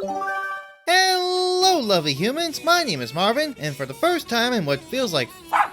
Hello, lovely humans! My name is Marvin, and for the first time in what feels like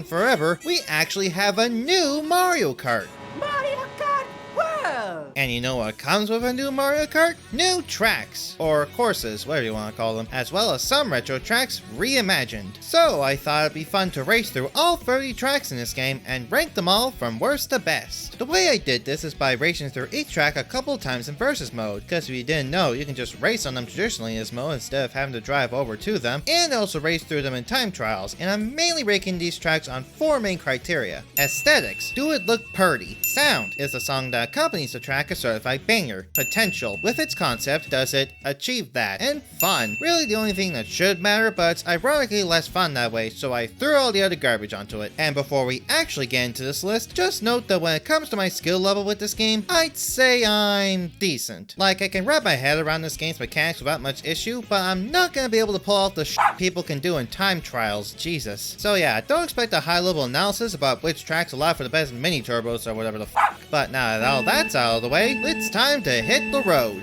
forever, we actually have a new Mario Kart. Mario Kart World! And you know what comes with a new Mario Kart? New tracks, or courses, whatever you want to call them, as well as some retro tracks reimagined. So I thought it'd be fun to race through all 30 tracks in this game and rank them all from worst to best. The way I did this is by racing through each track a couple times in versus mode, because if you didn't know, you can just race on them traditionally in this mode instead of having to drive over to them, and also race through them in time trials. And I'm mainly ranking these tracks on 4 main criteria. Aesthetics, do it look purty. Sound, is the song that accompanies the track a certified banger. Potential, with its concept, does it achieve that? And fun, really the only thing that should matter, but it's ironically less fun that way, so I threw all the other garbage onto it. And before we actually get into this list, just note that when it comes to my skill level with this game, I'd say I'm decent. Like, I can wrap my head around this game's mechanics without much issue, but I'm not gonna be able to pull off the shit people can do in time trials, Jesus. So yeah, don't expect a high level analysis about which tracks allow for the best mini turbos or whatever the f. But now that all that's out of the way, it's time to hit the road.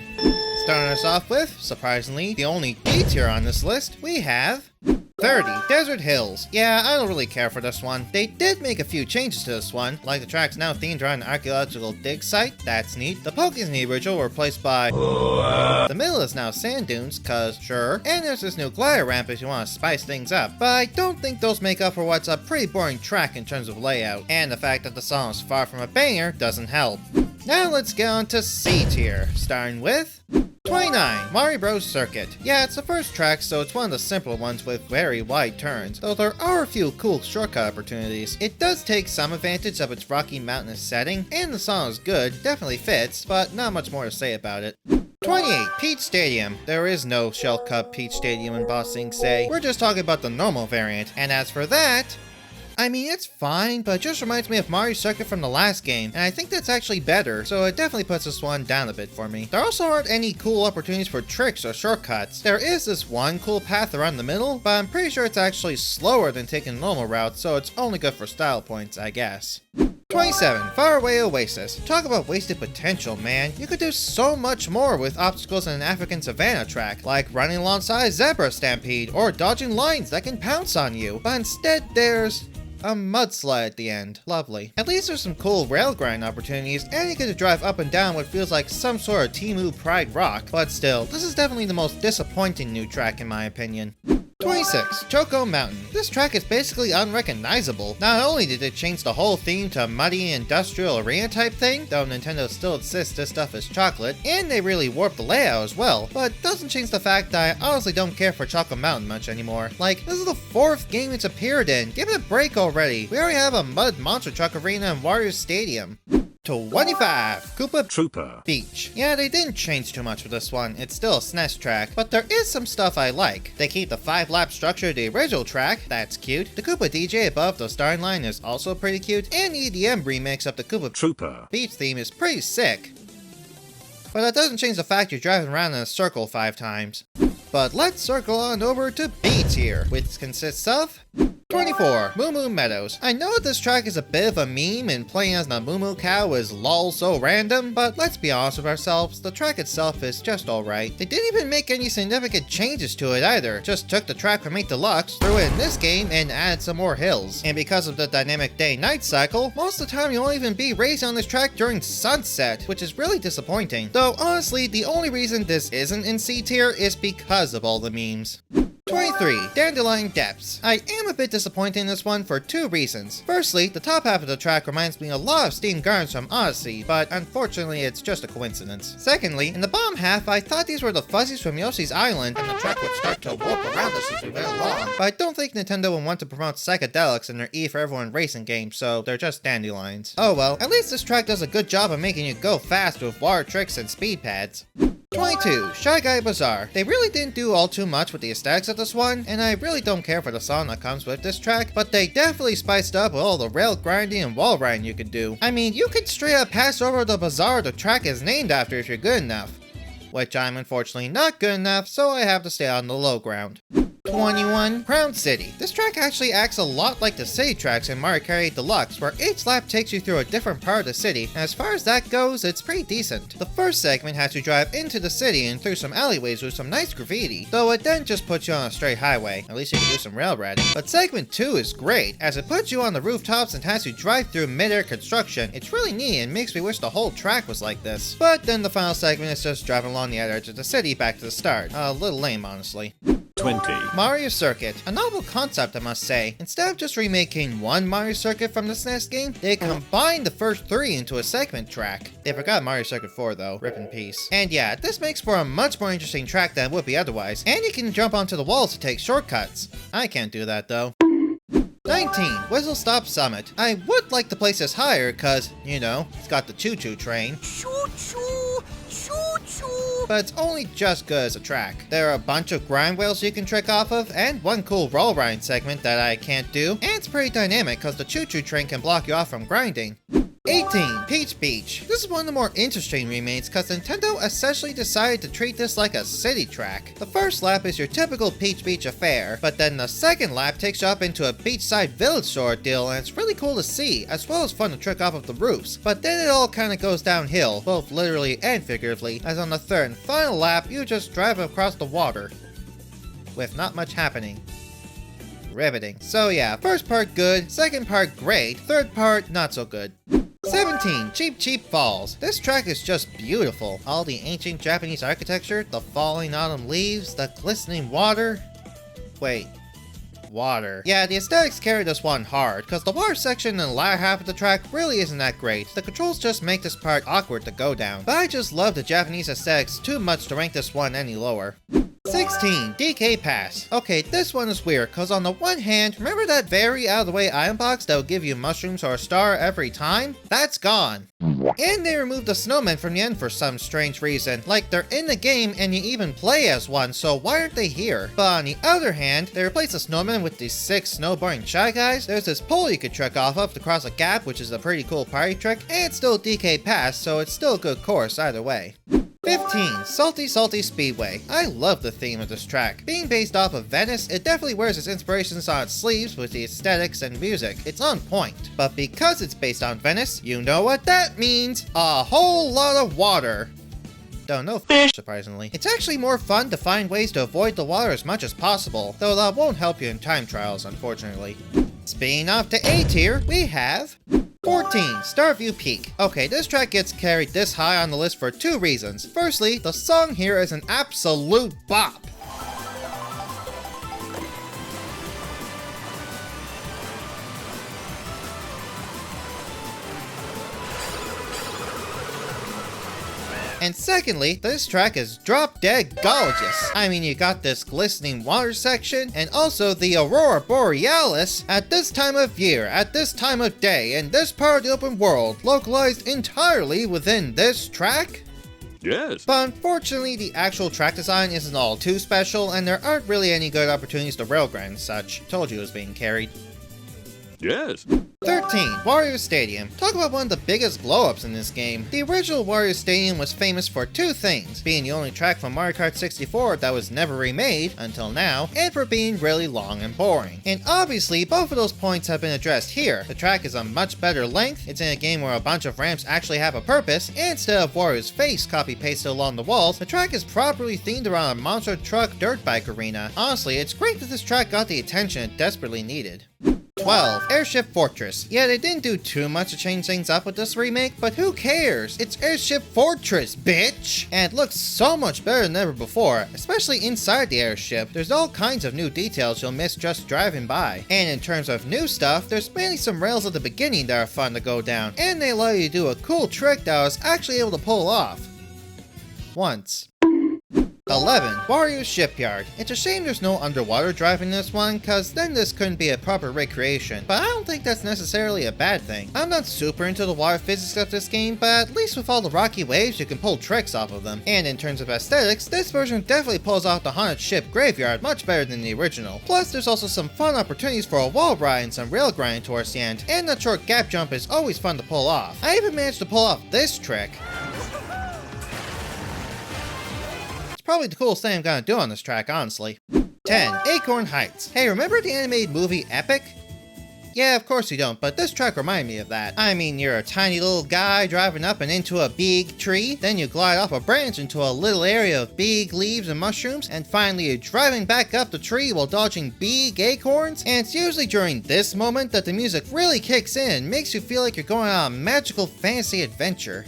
Starting us off with, surprisingly, the only D tier on this list, we have 30, Desert Hills. Yeah, I don't really care for this one. They did make a few changes to this one, like the track's now themed around an archaeological dig site, that's neat. The Pokies in the original were replaced by the middle is now sand dunes, cause sure, and there's this new glider ramp if you want to spice things up, but I don't think those make up for what's a pretty boring track in terms of layout, and the fact that the song is far from a banger doesn't help. Now let's get on to C tier, starting with 29, Mario Bros. Circuit. Yeah, it's the first track, so it's one of the simpler ones with very wide turns, though there are a few cool shortcut opportunities. It does take some advantage of its rocky mountainous setting, and the song is good, definitely fits, but not much more to say about it. 28, Peach Stadium. There is no Shell Cup Peach Stadium in Ba Sing Se. We're just talking about the normal variant, and as for that, I mean, it's fine, but it just reminds me of Mario Circuit from the last game, and I think that's actually better, so it definitely puts this one down a bit for me. There also aren't any cool opportunities for tricks or shortcuts. There is this one cool path around the middle, but I'm pretty sure it's actually slower than taking the normal route, so it's only good for style points, I guess. 27, Faraway Oasis. Talk about wasted potential, man. You could do so much more with obstacles in an African savanna track, like running alongside Zebra Stampede, or dodging lions that can pounce on you, but instead there's a mudslide at the end. Lovely. At least there's some cool rail grind opportunities, and you get to drive up and down what feels like some sort of Temu Pride rock, but still, this is definitely the most disappointing new track in my opinion. 26, Choco Mountain. This track is basically unrecognizable. Not only did they change the whole theme to a muddy industrial arena type thing, though Nintendo still insists this stuff is chocolate, and they really warped the layout as well, but doesn't change the fact that I honestly don't care for Choco Mountain much anymore. Like, this is the 4th game it's appeared in. Give it a break already. We already have a mud monster truck arena in Wario Stadium. 25, Koopa Troopa Beach. Yeah, they didn't change too much with this one. It's still a SNES track, but there is some stuff I like. They keep the 5-lap structure of the original track, that's cute. The Koopa DJ above the starting line is also pretty cute, and the EDM remix of the Koopa Troopa Beach theme is pretty sick. But that doesn't change the fact you're driving around in a circle 5 times. But let's circle on over to B tier, which consists of 24, Moo Moo Meadows. I know this track is a bit of a meme and playing as the Moo Moo cow is lol so random, but let's be honest with ourselves, the track itself is just alright. They didn't even make any significant changes to it either, just took the track from 8 Deluxe, threw it in this game, and added some more hills. And because of the dynamic day-night cycle, most of the time you won't even be racing on this track during sunset, which is really disappointing. Though honestly, the only reason this isn't in C tier is because of all the memes. 23, Dandelion Depths. I am a bit disappointed in this one for 2 reasons. Firstly, the top half of the track reminds me a lot of Steam Gardens from Odyssey, but unfortunately it's just a coincidence. Secondly, in the bottom half, I thought these were the fuzzies from Yoshi's Island, and the track would start to warp around us as we went along. But I don't think Nintendo would want to promote psychedelics in their E for Everyone racing game, so they're just dandelions. Oh well, at least this track does a good job of making you go fast with water tricks and speed pads. 22, Shy Guy Bazaar. They really didn't do all too much with the aesthetics of this one, and I really don't care for the song that comes with this track, but they definitely spiced up with all the rail grinding and wall riding you could do. I mean, you could straight up pass over the bazaar the track is named after if you're good enough. Which I'm unfortunately not good enough, so I have to stay on the low ground. 21. Crown City. This track actually acts a lot like the city tracks in Mario Kart 8 Deluxe, where each lap takes you through a different part of the city, and as far as that goes, it's pretty decent. The first segment has you drive into the city and through some alleyways with some nice graffiti, though it then just puts you on a straight highway. At least you can do some railroading. But segment 2 is great, as it puts you on the rooftops and has you drive through mid-air construction. It's really neat and makes me wish the whole track was like this. But then the final segment is just driving along the edge of the city back to the start. A little lame, honestly. 20. Mario Circuit. A novel concept, I must say. Instead of just remaking one Mario Circuit from the SNES game, they combined the first 3 into a segment track. They forgot Mario Circuit 4 though, rip in peace. And yeah, this makes for a much more interesting track than it would be otherwise, and you can jump onto the walls to take shortcuts. I can't do that though. 19. Whistle Stop Summit. I would like to place this higher cause, you know, it's got the choo-choo train. Choo-choo, choo-choo. But it's only just good as a track. There are a bunch of grind wheels you can trick off of, and one cool roll ride segment that I can't do, and it's pretty dynamic cause the choo-choo train can block you off from grinding. 18. Peach Beach. This is one of the more interesting remakes cause Nintendo essentially decided to treat this like a city track. The first lap is your typical Peach Beach affair, but then the second lap takes you up into a beachside village sort of deal, and it's really cool to see, as well as fun to trick off of the roofs. But then it all kinda goes downhill, both literally and figuratively, as on the third and final lap you just drive across the water, with not much happening. Riveting. So yeah, first part good, second part great, third part not so good. 17. Cheep Cheep Falls. This track is just beautiful. All the ancient Japanese architecture, the falling autumn leaves, the glistening water. Wait. Water. Yeah, the aesthetics carry this one hard, cause the water section in the latter half of the track really isn't that great. The controls just make this part awkward to go down. But I just love the Japanese aesthetics too much to rank this one any lower. 16. DK Pass. Okay, this one is weird, cause on the one hand, remember that very out of the way item box that will give you mushrooms or a star every time? That's gone. And they removed the snowmen from the end for some strange reason. Like, they're in the game and you even play as one, so why aren't they here? But on the other hand, they replaced the snowmen with these 6 snowboarding shy guys. There's this pole you could trek off of to cross a gap, which is a pretty cool party trick, and it's still DK Pass, so it's still a good course either way. 15. Salty Salty Speedway. I love the theme of this track. Being based off of Venice, it definitely wears its inspirations on its sleeves with the aesthetics and music. It's on point. But because it's based on Venice, you know what that means. A whole lot of water. Don't know fish, surprisingly. It's actually more fun to find ways to avoid the water as much as possible, though that won't help you in time trials, unfortunately. Spinning off to A tier, we have 14. Starview Peak. Okay, this track gets carried this high on the list for 2 reasons. Firstly, the song here is an absolute bop. And secondly, this track is drop dead gorgeous. I mean, you got this glistening water section, and also the Aurora Borealis at this time of year, at this time of day, in this part of the open world, localized entirely within this track? Yes. But unfortunately, the actual track design isn't all too special, and there aren't really any good opportunities to railgun and such. Told you it was being carried. Yes. 13. Wario Stadium. Talk about one of the biggest glow-ups in this game. The original Wario Stadium was famous for 2 things, being the only track from Mario Kart 64 that was never remade, until now, and for being really long and boring. And obviously, both of those points have been addressed here. The track is a much better length, it's in a game where a bunch of ramps actually have a purpose, and instead of Wario's face copy-pasted along the walls, the track is properly themed around a monster truck dirt bike arena. Honestly, it's great that this track got the attention it desperately needed. 12. Airship Fortress. Yeah, they didn't do too much to change things up with this remake, but who cares? It's Airship Fortress, bitch! And it looks so much better than ever before, especially inside the airship. There's all kinds of new details you'll miss just driving by. And in terms of new stuff, there's mainly some rails at the beginning that are fun to go down, and they allow you to do a cool trick that I was actually able to pull off. Once. 11. Wario's Shipyard. It's a shame there's no underwater driving in this one, cause then this couldn't be a proper recreation, but I don't think that's necessarily a bad thing. I'm not super into the water physics of this game, but at least with all the rocky waves you can pull tricks off of them. And in terms of aesthetics, this version definitely pulls off the haunted ship graveyard much better than the original. Plus there's also some fun opportunities for a wall ride and some rail grinding towards the end, and that short gap jump is always fun to pull off. I even managed to pull off this trick. Probably the coolest thing I'm gonna do on this track, honestly. 10. Acorn Heights. Hey, remember the animated movie Epic? Yeah, of course you don't, but this track reminded me of that. I mean, you're a tiny little guy driving up and into a big tree, then you glide off a branch into a little area of big leaves and mushrooms, and finally you're driving back up the tree while dodging big acorns, and it's usually during this moment that the music really kicks in and makes you feel like you're going on a magical fantasy adventure.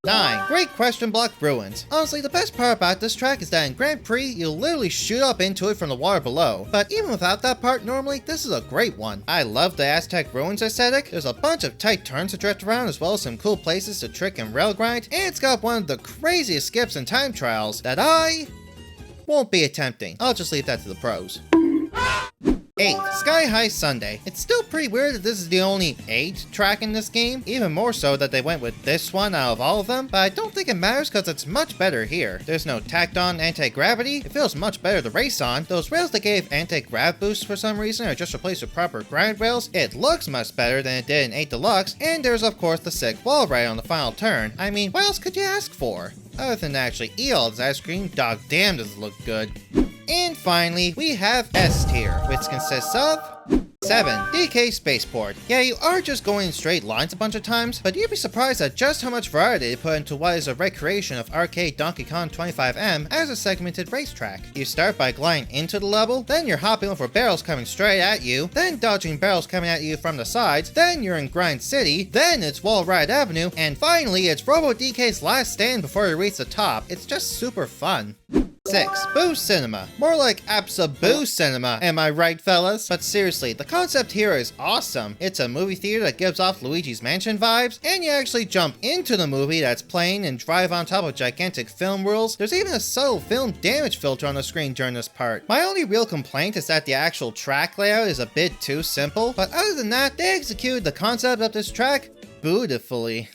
9. Great Question Block Ruins. Honestly, the best part about this track is that in Grand Prix, you'll literally shoot up into it from the water below. But even without that part normally, this is a great one. I love the Aztec Ruins aesthetic. There's a bunch of tight turns to drift around, as well as some cool places to trick and rail grind, and it's got one of the craziest skips and time trials that I won't be attempting. I'll just leave that to the pros. 8. Sky High Sunday. It's still pretty weird that this is the only 8 track in this game, even more so that they went with this one out of all of them, but I don't think it matters because it's much better here. There's no tacked on anti-gravity, it feels much better to race on, those rails that gave anti-grav boosts for some reason are just replaced with proper grind rails, it looks much better than it did in 8 Deluxe, and there's of course the sick wall ride on the final turn. I mean, what else could you ask for? Other than actually eat all this ice cream, dog damn does it look good. And finally, we have S tier, which consists of 7. DK Spaceport. Yeah, you are just going in straight lines a bunch of times, but you'd be surprised at just how much variety they put into what is a recreation of arcade Donkey Kong 25M as a segmented racetrack. You start by gliding into the level, then you're hopping over barrels coming straight at you, then dodging barrels coming at you from the sides, then you're in Grind City, then it's Wall Ride Avenue, and finally it's Robo DK's last stand before you reach the top. It's just super fun. 6. Boo Cinema. More like Absa-Boo Cinema, am I right, fellas? But seriously, the concept here is awesome. It's a movie theater that gives off Luigi's Mansion vibes, and you actually jump into the movie that's playing and drive on top of gigantic film rules. There's even a subtle film damage filter on the screen during this part. My only real complaint is that the actual track layout is a bit too simple, but other than that, they executed the concept of this track beautifully.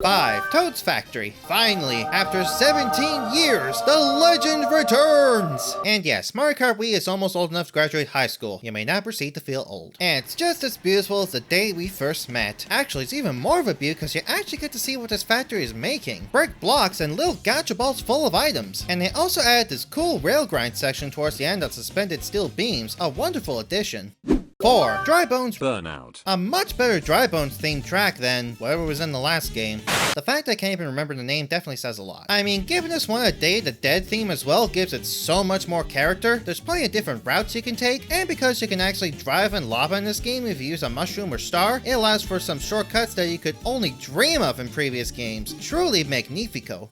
5. Toad's Factory. Finally, after 17 years, the legend returns! And yes, Mario Kart Wii is almost old enough to graduate high school. You may now proceed to feel old. And it's just as beautiful as the day we first met. Actually, it's even more of a beauty because you actually get to see what this factory is making. Brick blocks and little gacha balls full of items. And they also added this cool rail grind section towards the end of suspended steel beams, a wonderful addition. 4. Dry Bones Burnout. A much better Dry Bones themed track than whatever was in the last game. The fact I can't even remember the name definitely says a lot. I mean, giving this one a Day of the Dead theme as well gives it so much more character. There's plenty of different routes you can take, and because you can actually drive in lava in this game if you use a mushroom or star, it allows for some shortcuts that you could only dream of in previous games. Truly magnifico.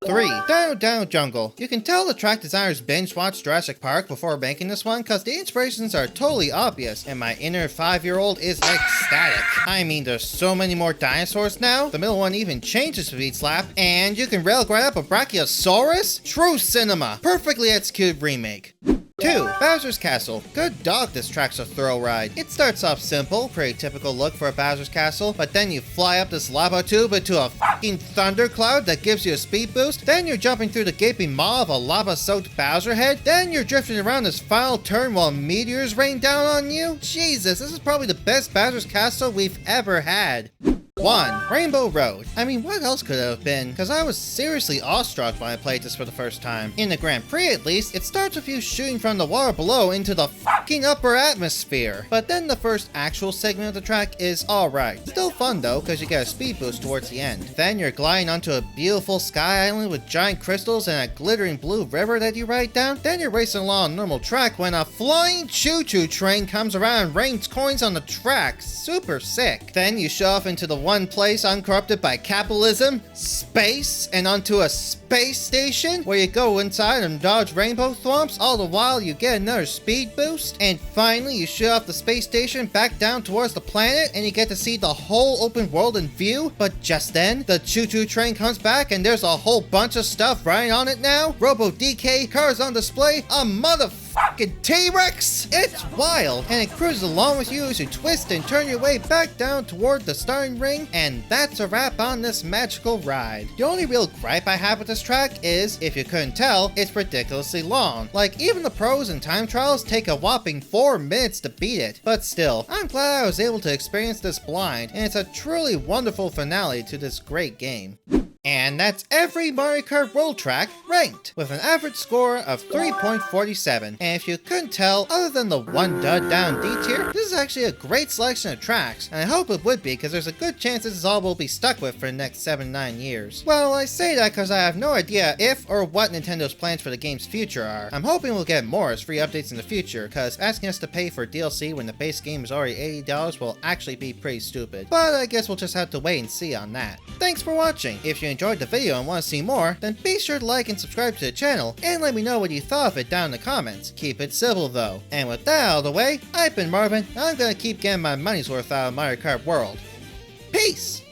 3. Dino Dino Jungle. You can tell the track designers binge-watched Jurassic Park before making this one because the inspirations are totally obvious, and my inner 5-year-old is ecstatic. I mean, there's so many more dinosaurs now, the middle one even changes with each lap, and you can rail grind up a Brachiosaurus? True cinema! Perfectly executed remake. 2. Bowser's Castle. Good dog, this track's a thrill ride. It starts off simple, pretty typical look for a Bowser's Castle, but then you fly up this lava tube into a fucking thundercloud that gives you a speed boost, then you're jumping through the gaping maw of a lava-soaked Bowser head, then you're drifting around this final turn while meteors rain down on you? Jesus, this is probably the best Bowser's Castle we've ever had. 1. Rainbow Road. I mean, what else could it have been? Because I was seriously awestruck when I played this for the first time. In the Grand Prix at least, it starts with you shooting from the water below into the fucking upper atmosphere. But then the first actual segment of the track is alright. Still fun though, because you get a speed boost towards the end. Then you're gliding onto a beautiful sky island with giant crystals and a glittering blue river that you ride down. Then you're racing along a normal track when a flying choo-choo train comes around and rains coins on the track. Super sick. Then you show off into the one place uncorrupted by capitalism, space, and onto a space station where you go inside and dodge rainbow thwomps, all the while you get another speed boost, and finally you shoot off the space station back down towards the planet and you get to see the whole open world in view. But just then, the choo-choo train comes back and there's a whole bunch of stuff riding on it now. Robo DK, cars on display, a motherfucker fucking T-Rex! It's wild, and it cruises along with you as you twist and turn your way back down toward the starting ring, and that's a wrap on this magical ride. The only real gripe I have with this track is, if you couldn't tell, it's ridiculously long. Like, even the pros and time trials take a whopping 4 minutes to beat it. But still, I'm glad I was able to experience this blind, and it's a truly wonderful finale to this great game. And that's every Mario Kart World track ranked, with an average score of 3.47. And if you couldn't tell, other than the one dud down D tier, this is actually a great selection of tracks, and I hope it would be, because there's a good chance this is all we'll be stuck with for the next 7-9 years. Well, I say that because I have no idea if or what Nintendo's plans for the game's future are. I'm hoping we'll get more as free updates in the future, because asking us to pay for DLC when the base game is already $80 will actually be pretty stupid. But I guess we'll just have to wait and see on that. Thanks for watching. If you enjoyed the video and want to see more, then be sure to like and subscribe to the channel, and let me know what you thought of it down in the comments. Keep it civil though. And with that out of the way, I've been Marvin, and I'm gonna keep getting my money's worth out of Mario Kart World. Peace!